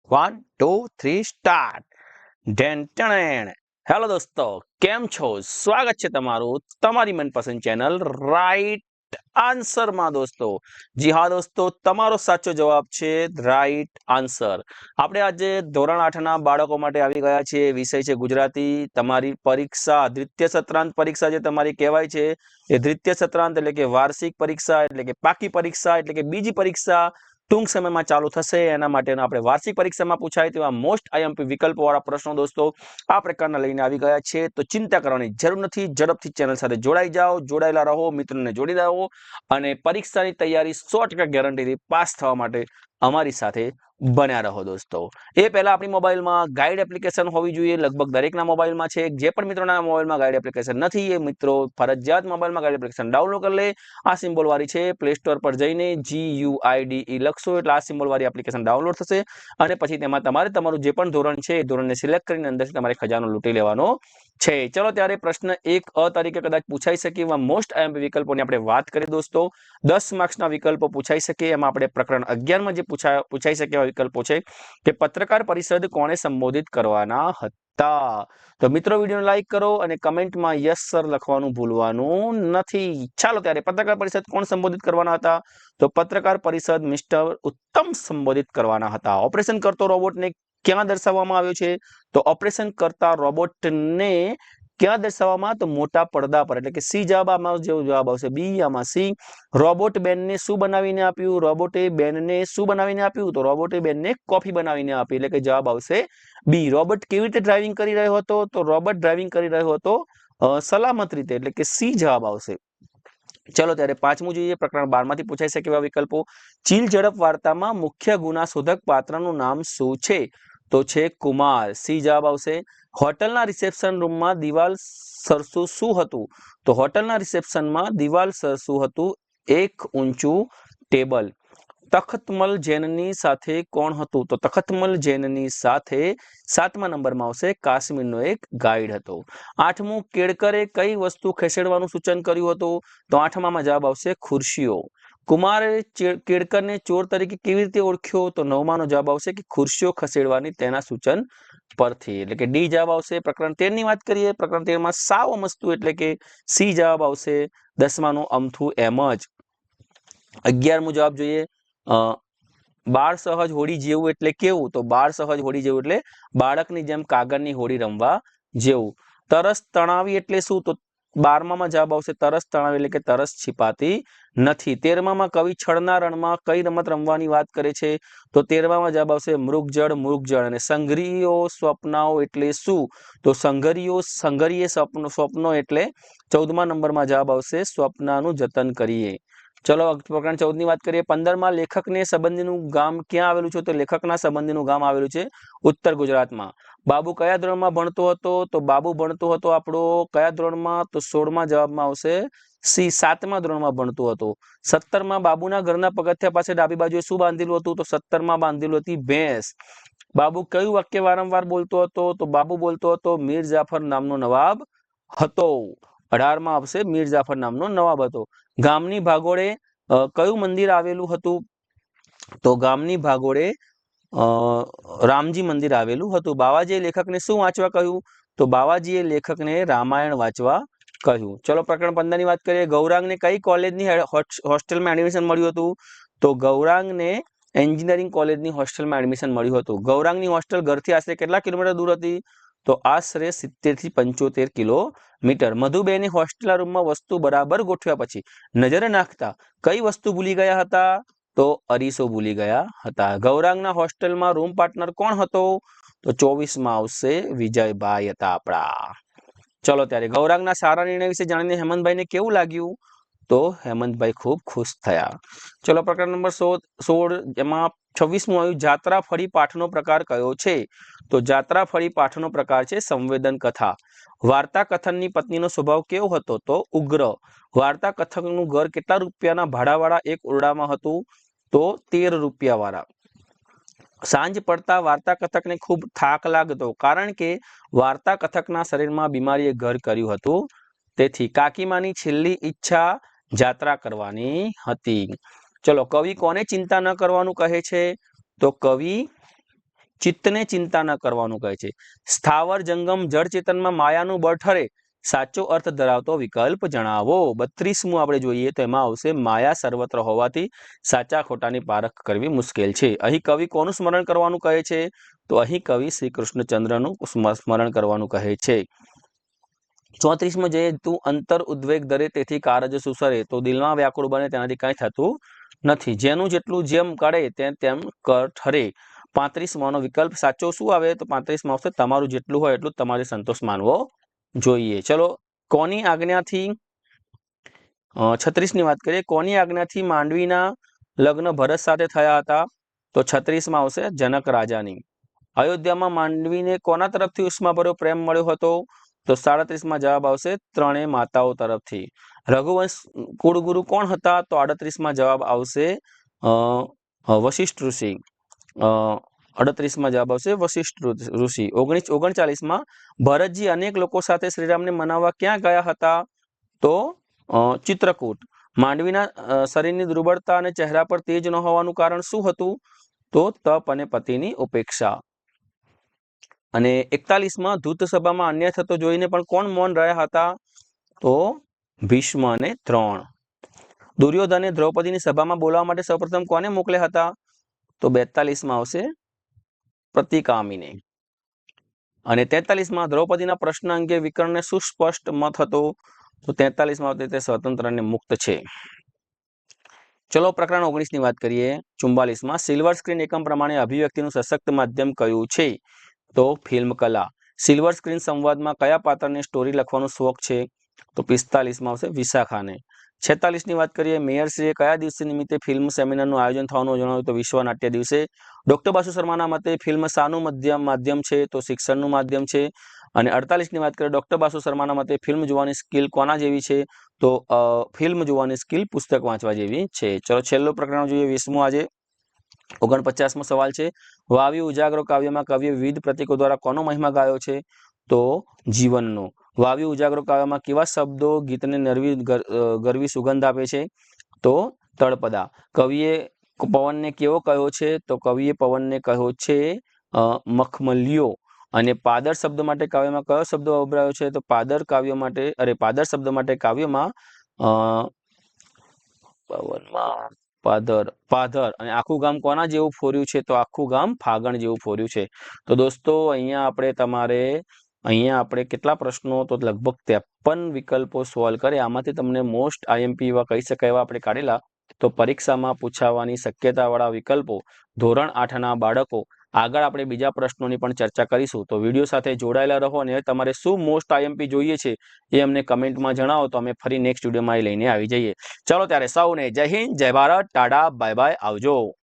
1 2 3 start. Hello દોસ્તો, કેમ છો? સ્વાગત છે તમારું તમારી મનપસંદ ચેનલ રાઈટ આન્સરમાં દોસ્તો। જી હા દોસ્તો, તમારો સાચો જવાબ છે રાઈટ આન્સર। આપણે આજે ધોરણ 8ના બાળકો માટે આવી ગયા છીએ। વિષય છે ગુજરાતી। તમારી પરીક્ષા દ્વિતીય સત્રાંત પરીક્ષા જે તમારી કહેવાય છે એ દ્વિતીય સત્રાંત એટલે કે વાર્ષિક પરીક્ષા એટલે કે પાકી પરીક્ષા એટલે કે બીજી પરીક્ષા ટૂંક સમયમાં ચાલુ થશે। એના માટેનો આપણે વાર્ષિક પરીક્ષામાં પૂછાય તેવા મોસ્ટ આઈએમપી વિકલ્પોવાળા પ્રશ્નો દોસ્તો આ પ્રકારના લઈને આવી ગયા છે। તો ચિંતા કરવાની જરૂર નથી, ઝડપથી ચેનલ સાથે જોડાઈ જાઓ, જોડાયેલા રહો, મિત્રોને જોડી રહો અને પરીક્ષાની તૈયારી 100% ગેરંટીથી પાસ થવા માટે અમારી સાથે બન્યા રહો દોસ્તો। એ પહેલા આપણી મોબાઈલમાં ગાઈડ એપ્લિકેશન હોવી જોઈએ। લગભગ દરેકના મોબાઈલમાં છે। જે પણ મિત્રોના મોબાઈલમાં ગાઈડ એપ્લિકેશન નથી એ મિત્રો ફરજિયાત મોબાઈલમાં ગાઈડ એપ્લિકેશન ડાઉનલોડ કરી લે। આ સિમ્બોલ વાળી છે, પ્લે સ્ટોર પર જઈને GUIDE લખશો એટલે આ સિમ્બોલ વાળી એપ્લિકેશન ડાઉનલોડ થશે અને પછી તેમાં તમારે તમારું જે પણ ધોરણ છે એ ધોરણને સિલેક્ટ કરીને અંદરથી તમારે ખજાનો લૂંટી લેવાનો છે। ચલો ત્યારે પ્રશ્ન 1 તરીકે કદાચ પૂછાઈ શકે એવા મોસ્ટ આઈએમપી વિકલ્પોની આપણે વાત કરીએ દોસ્તો। 10 માર્ક્સના વિકલ્પો પૂછાઈ શકે એમાં આપણે પ્રકરણ 11માં જે પૂછાઈ શકે એવા વિકલ્પો છે કે પત્રકાર પરિષદ કોણે સંબોધિત કરવાના હતા। તો મિત્રો વિડીયોને લાઈક કરો અને કમેન્ટમાં યસ સર લખવાનું ભૂલવાનું નથી। ચાલો ત્યારે પત્રકાર પરિષદ કોણ સંબોધિત કરવાના હતા? તો પત્રકાર પરિષદ મિસ્ટર ઉત્તમ સંબોધિત કરવાના હતા। ઓપરેશન કરતો રોબોટને ક્યાં દર્શાવવામાં આવ્યો છે? તો ઓપરેશન કરતા રોબોટને ક્યાં દર્શાવવામાં? તો મોટા પડદા પર, એટલે કે સી જવાબ આમાં જેવો જવાબ આવશે બી, આમાં સી। રોબોટ બેનને શું બનાવીને આપ્યું? રોબોટે બેનને શું બનાવીને આપ્યું? તો રોબોટે બેનને કોફી બનાવીને આપી, એટલે કે જવાબ આવશે બી। રોબોટ કેવી રીતે ડ્રાઇવિંગ કરી રહ્યો હતો? તો રોબોટ ડ્રાઇવિંગ કરી રહ્યો હતો સલામત રીતે, એટલે કે સી જવાબ આવશે। ચલો ત્યારે પાંચમું જોઈએ, પ્રકરણ 12 માંથી પૂછાઈ શકે એવા વિકલ્પો। ચીલ ઝડપ વાર્તામાં મુખ્ય ગુના શોધક પાત્રનું નામ શું છે? તો છે કુમાર, સી જવાબ આવશે। હોટલના રિસેપ્શન રૂમમાં દિવાલ સરસું શું હતું? તો હોટલના રિસેપ્શનમાં દિવાલ સરસું હતું એક ઊંચું ટેબલ। તખતમલ જૈનની સાથે કોણ હતું? તો તખતમલ જૈનની સાથે 7મા નંબરમાં આવશે કાશ્મીરનો એક ગાઈડ હતો। 8મું, કેળકરે કઈ વસ્તુ ખસેડવાનું સૂચન કર્યું હતું? તો 8મામાં જવાબ આવશે ખુરશીઓ। કુમારે કેળકરને ચોર તરીકે કેવી રીતે ઓળખ્યો? તો 9માનો જવાબ આવશે કે ખુરશીઓ ખસેડવાની તેના સૂચન પરથી, એટલે કે ડી જવાબ આવશે। પ્રકરણ 13ની વાત કરીએ, પ્રકરણ 13માં સાવ અમસ્તું એટલે કે સી જવાબ આવશે। 10માનું અમથું એમ જ। 11મો જવાબ જોઈએ, બાળ સહજ હોડી જેવું એટલે કેવું? તો બાળ સહજ હોડી જેવું એટલે બાળકની જેમ કાગળની હોડી રમવા જેવું। તરસ તણાવી એટલે શું? તો 12મામાં જવાબ આવશે તરસ તણાવી એટલે કે તરસ छिपाती નથી। 13મામાં કવિ છળના રણમાં કઈ રમત રમવાની વાત કરે છે? તો 13મામાં જવાબ આવશે મૃગજળ મૃગજળ। અને સંઘરીઓ સ્વપ્નાઓ એટલે શું? તો સંઘરીય સ્વપ્નો એટલે 14મા નંબરમાં જવાબ આવશે સ્વપ્નનું જતન કરીએ। ચલો પ્રકરણ 14ની વાત કરીએ। 15માં લેખકને સંબંધીનું ગામ ક્યાં આવેલું છે? તો લેખકના સંબંધીનું ગામ આવેલું છે ઉત્તર ગુજરાતમાં। બાબુ કયા ધોરણમાં ભણતો હતો? તો બાબુ ભણતો હતો આપણો કયા ધોરણમાં? તો 16મા જવાબમાં આવશે સી, 7મા ધોરણમાં ભણતો હતો। 17માં બાબુના ઘરના પગથિયા પાસે ડાબી બાજુએ શું બાંધેલું હતું? તો 17માં બાંધેલું હતી ભેંસ। બાબુ કયું વાક્ય વારંવાર બોલતો હતો? તો બાબુ બોલતો હતો મીર જાફર નામનો નવાબ હતો। 18માં આવશે મીર જાફર નામનો નવાબ હતો। ગામની ભાગોળે કયું મંદિર આવેલું હતું? તો ગામની ભાગોળે રામજી મંદિર આવેલું હતું। બાવાજીએ લેખકને શું વાંચવા કહ્યું? તો બાવાજીએ લેખકને રામાયણ વાંચવા કહ્યું। ચલો પ્રકરણ 15ની વાત કરીએ। ગૌરાંગને કઈ કોલેજની હોસ્ટેલમાં એડમિશન મળ્યું હતું? તો ગૌરાંગને એન્જિનિયરિંગ કોલેજની હોસ્ટેલમાં એડમિશન મળ્યું હતું। ગૌરાંગની હોસ્ટેલ ઘરથી આશરે કેટલા કિલોમીટર દૂર હતી? તો આશરે 70 થી 75 કિલોમીટર। મધુબેની હોસ્ટેલના રૂમમાં વસ્તુ બરાબર ગોઠવ્યા પછી નજર નાખતા કઈ વસ્તુ ભૂલી ગયા હતા? તો અરીસો ભૂલી ગયા હતા। ગૌરાંગના હોસ્ટેલમાં રૂમ પાર્ટનર કોણ હતો? તો 24માં આવશે વિજયભાઈ હતા આપણા। ચલો ત્યારે ગૌરાંગના સારા નિર્ણય વિશે જાણીને હેમંતભાઈને કેવું લાગ્યું? તો હેમંતભાઈ ખૂબ ખુશ થયા। ચલો પ્રકરણ નંબર 16 એમાં 26મું આવ્યું જાત્રા ફળી પાઠનો પ્રકાર કયો છે? તો જાત્રા ફળી પાઠનો પ્રકાર છે સંવેદન કથા। વાર્તા કથનની પત્નીનો સ્વભાવ કેવો હતો? તો ઉગ્ર। વાર્તા કથકનું ઘર કેટલા રૂપિયાના ભાડાવાળા એક ઓરડામાં હતું? તો 13 રૂપિયા વાળા। સાંજ પડતા વાર્તા કથકને ખૂબ થાક લાગતો કારણ કે વાર્તા કથકના શરીરમાં બીમારીએ ઘર કર્યું હતું તેથી કાકીમાની છેલ્લી ઈચ્છા જાત્રા કરવાની હતી। ચલો કવિ કોને ચિંતા ન કરવાનું કહે છે? તો કવિ ચિત્તને ચિંતા ન કરવાનું કહે છે. સ્થાવર જંગમ જળ ચેતનમાં માયાનું બળ ઠરે, સાચો અર્થ ધરાવતો વિકલ્પ જણાવો. 32મું આપણે જોઈએ તો એમાં આવશે માયા સર્વત્ર હોવાથી સાચા ખોટાની પારખ કરવી મુશ્કેલ છે. અહીં કવિ કોનું સ્મરણ કરવાનું કહે છે? તો અહીં કવિ શ્રી કૃષ્ણચંદ્રનું સ્મરણ કરવાનું કહે છે. 34માં જોઈએ, તું અંતર ઉદ્વેગ ધરે તેથી કારજ સુસરે. તો દિલમાં વ્યાકુળ બને તેનાથી કંઈ થતું નથી. જેનું જેટલું જેમ કરે તેમ કર ઠરે. 35માનો વિકલ્પ સાચો શું આવે? તો 35માં આવશે તમારું જેટલું હોય એટલું તમારે સંતોષ માનવો જોઈએ. ચલો, કોની આજ્ઞાથી 36ની વાત કરીએ. કોની આજ્ઞાથી માંડવીના લગ્ન ભરત સાથે થયા હતા? તો 36માં આવશે જનક રાજાની. અયોધ્યામાં માંડવીને કોના તરફથી ઉષ્માભર્યો પ્રેમ મળ્યો હતો? તો 37માં જવાબ આવશે ત્રણેય માતાઓ તરફથી. રઘુવંશ કુળગુરુ કોણ હતા? તો 38માં જવાબ આવશે વશિષ્ઠ ઋષિ. 38માં જવાબ આવશે વશિષ્ઠ ઋષિ. 39માં ભરતજી અનેક લોકો સાથે શ્રીરામને મનાવવા ક્યાં ગયા હતા? તો ચિત્રકૂટ. માંડવીના શરીરની દુર્બળતા અને ચહેરા પર તેજ ન હોવાનું કારણ શું હતું? તો તપ અને પતિની ઉપેક્ષા. અને 41માં ધૂત સભામાં અન્યાય થતો જોઈને પણ કોણ મૌન રહ્યા હતા? તો ભીષ્મ અને દ્રોણ. દુર્યોધને દ્રૌપદીની સભામાં બોલાવવા માટે સૌપ્રથમ કોને મોકલ્યા હતા? તો 42માં આવશે પ્રતિકામીને. અને 43માં દ્રૌપદીના પ્રશ્ન અંગે વિકર્ણને સુસ્પષ્ટ મત હતો? તો 43માં આવશે તે સ્વતંત્ર અને મુક્ત છે. ચલો, પ્રકરણ 19ની વાત કરીએ. 44માં સિલ્વર સ્ક્રીન એકમ પ્રમાણે અભિવ્યક્તિનું સશક્ત માધ્યમ કયું છે? તો ફિલ્મ કલા. સિલ્વર સ્ક્રીન સંવાદમાં કયા પાત્રને સ્ટોરી લખવાનો શોખ છે? તો 45માં આવશે વિશાખાને. 46ની વાત કરીએ. મેયરશ્રીએ કયા દિવસે નિમિત્તે ફિલ્મ સેમિનારનું આયોજન થવાનું જણાવ્યું? તો વિશ્વ નાટ્ય દિવસે. ડોક્ટર બાસુ શર્માના મતે ફિલ્મ શાનું માધ્યમ છે? તો શિક્ષણનું માધ્યમ છે. અને 48ની વાત કરીએ. ડોક્ટર બાસુ શર્માના મતે ફિલ્મ જોવાની સ્કિલ કોના જેવી છે? તો ફિલ્મ જોવાની સ્કિલ પુસ્તક વાંચવા જેવી છે. ચલો, છેલ્લું પ્રકરણ જોઈએ 20મું આજે. 49મો સવાલ છે. વાવ્યું ઉજાગરો કાવ્યમાં કવિએ વિવિધ પ્રતીકો દ્વારા કોનો મહિમા ગાયો છે? તો જીવનનો. વાવ્યું ઉજાગરો કાવ્યમાં કેવા શબ્દો ગીતને ગરવી સુગંધ આપે છે? તો તળપદા. કવિએ પવનને કેવો કહ્યો છે? તો કવિએ પવનને કહ્યો છે મખમલિયો. અને પાદર શબ્દ માટે કાવ્યમાં કયો શબ્દ વપરાયો છે? તો પાદર શબ્દ માટે કાવ્યમાં પાધર. અને આખું ગામ કોના જેવું ફોર્યું છે? તો આખું ગામ ફાગણ જેવું ફોર્યું છે. તો દોસ્તો, અહીંયા આપણે કેટલા પ્રશ્નો? તો લગભગ 53 વિકલ્પો સોલ્વ કરે. આમાંથી તમને મોસ્ટ આઈએમપી એવા કહી શકાય એવા આપણે કાઢેલા. તો પરીક્ષામાં પૂછાવાની શક્યતાવાળા વિકલ્પો ધોરણ 8ના બાળકો. આગળ આપણે બીજા પ્રશ્નોની પણ ચર્ચા કરીશું. તો વિડીયો સાથે જોડાયેલા રહો. અને તમારે શું મોસ્ટ આઈએમપી જોઈએ છે એ અમને કમેન્ટમાં જણાવો, તો અમે ફરી નેક્સ્ટ વિડીયોમાં લઈને આવી જઈએ. ચાલો, ત્યારે સૌને જય હિન્દ, જય ભારત, ટાટા, બાય બાય, આવજો.